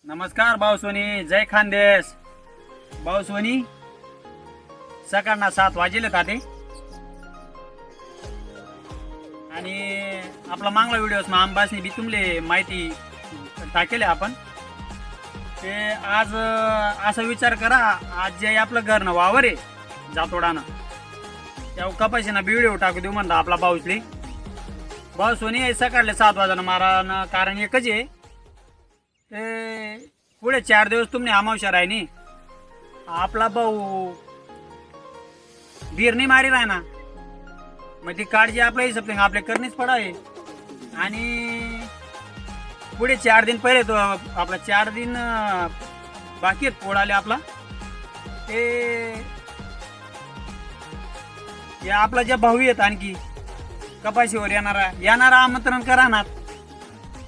नमस्कार भाऊ सोनी, जय खानदेश। भाऊ सोनी सकाळना 7 वाजेले ताते आणि आपला मागला व्हिडिओस मा आंबासनी बी तुमले माहिती टाकेले आपण ते आज असा विचार करा, आज जे आपलं घर न वावर आहे जातोडानं त्या कपाशीना व्हिडिओ टाकू देऊ म्हणता आपला पाऊसली। भाऊ सोनी सकाळले 7 वाजता मारा कारण एकच आहे ते पुढे 4 दिवस तुमने अमावस्या राहिनी आपला भाऊ धीर नाही मारी राहना मग ती काळजी आपल्या हिशोब आपल्या करणीच पडावे आणि पुढे 4 दिन पहिले तो आपला 4 दिन बाकी आहेत पोळाले आपला ते आपला जे भाऊ आहेत आणखी कपाशीवर येणारा आमंत्रण करा ना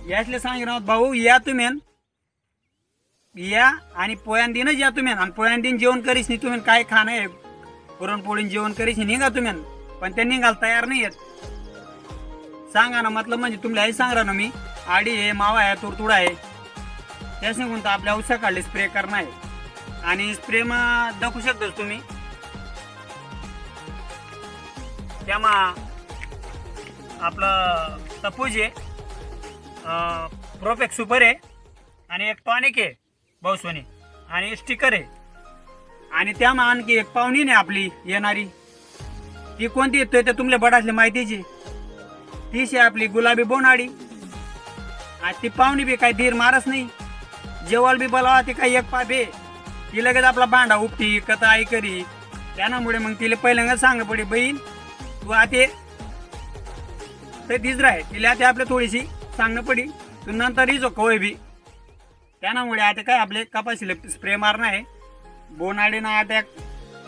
यातले सांगितलं भाऊ या तुम्ही या आणि पोयान दिनच या तुम्ही आणि पोयान दिन जेवण करीस नाही तुम्ही काय खाणं आहे पुरणपोळीन जेवण करीस निघा तुम्ही पण ते निघायला तयार नाही आहेत सांगा ना मतलब म्हणजे तुम्हाला सांगा ना मी आडी आहे मावा आहे तुरतुडा आहे त्याच निघून तर आपल्या औषध काढले स्प्रे करणं आहे आणि स्प्रे मग दाखवू शकतो तुम्ही त्यामा आपलं तपूज आहे प्रोफेक्ट सुपर आहे आणि एक टॉनिक आहे भाऊ सोनी आणि स्टिकर आहे आणि त्यामा आणखी एक पाहुणी नाही आपली येणारी ती कोणती येतोय ते तुमले बडासले माहितीची तीच आहे आपली गुलाबी बोनाडी आणि ती पाहुणी बी काही धीर मारच नाही जेवाल बी बोलावा ती काही एक पाप आहे ती लगेच आपला भांडा उपटी कथा आई करी त्यामुळे मग तिला पहिल्यांदा सांग पडे बहीण तू आते ते तीच राहे तिला ते आपल्या थोडीशी सांगणं पडी तू नंतर हिजो कवय बी त्यामुळे आता काय आपले कपाशीला स्प्रे मारणं आहे बोनाडीना अटॅक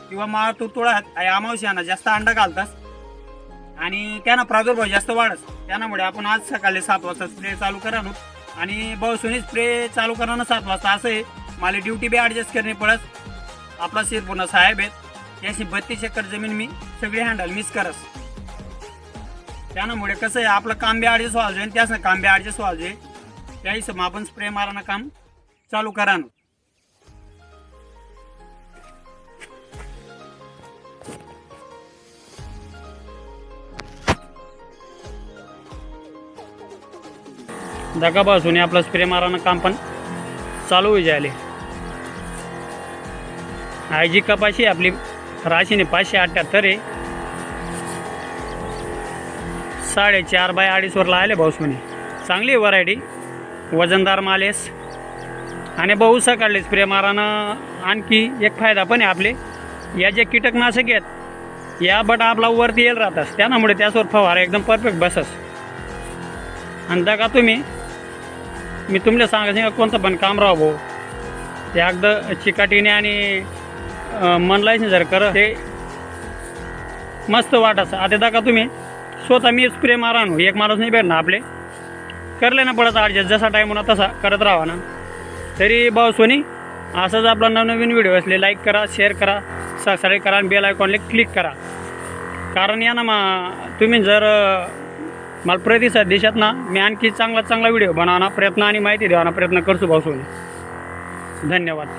किंवा माळ तुडतुडा अमावस्याना जास्त अंडा घालतात आणि त्यांना प्रादुर्भाव जास्त वाढत त्यामुळे आपण आज सकाळी 7 वाजता स्प्रे चालू करा आणि भाऊसोनी स्प्रे चालू करा 7 वाजता असं आहे मला ड्युटी बी ॲडजस्ट करणे पडत आपला शिरपूर्ण साहेब आहेत याची 32 एकर जमीन मी सगळी हँडल मिस करस त्यामुळे कसं आहे आपलं काम बी ॲडजस्ट व्हायचं आणि त्याचं काम बी ॲडजस्ट व्हायचे त्या हिशोब आपण स्प्रे मारायला काम चालू करा दगा पासून आपला स्प्रे मारायला काम पण चालू होई जायले आयजी कपाशी आपली राशीने 578 आहे 4.5 बाय 2.5 वर लायले भाऊसोनी चांगली व्हरायटी वजनदार मालेस आणि भाऊ सकाळले स्प्रे माराना आणखी एक फायदा पण आहे आपले या जे कीटकनाशक आहेत या बट आपला वरती येईल राहतात त्यामुळे त्याच्यावर फवारा एकदम परफेक्ट बसस आणि दगा तुम्ही मी तुमले सांगायचं कोणतं पण काम राहा भाऊ ते अगदी चिकाटीने आणि मनलायच जर कर ते मस्त वाटस आता दगा तुम्ही स्वतः मी स्प्रे मारा एक माणूस नाही भेटणार आपले करले ना पडत ॲडजस्ट जसा टाईम होणार तसा करत राहा ना तरी भाऊ सोनी असंच आपला नवनवीन व्हिडिओ असले लाईक करा शेअर करा सबस्क्राईब करा आणि बेल आयकॉनला क्लिक करा कारण या ना तुम्ही जर मला प्रतिसाद देशात ना मी आणखी चांगला व्हिडिओ बनवणार प्रयत्न आणि माहिती देवाना प्रयत्न करतो भाऊ सोनी। धन्यवाद।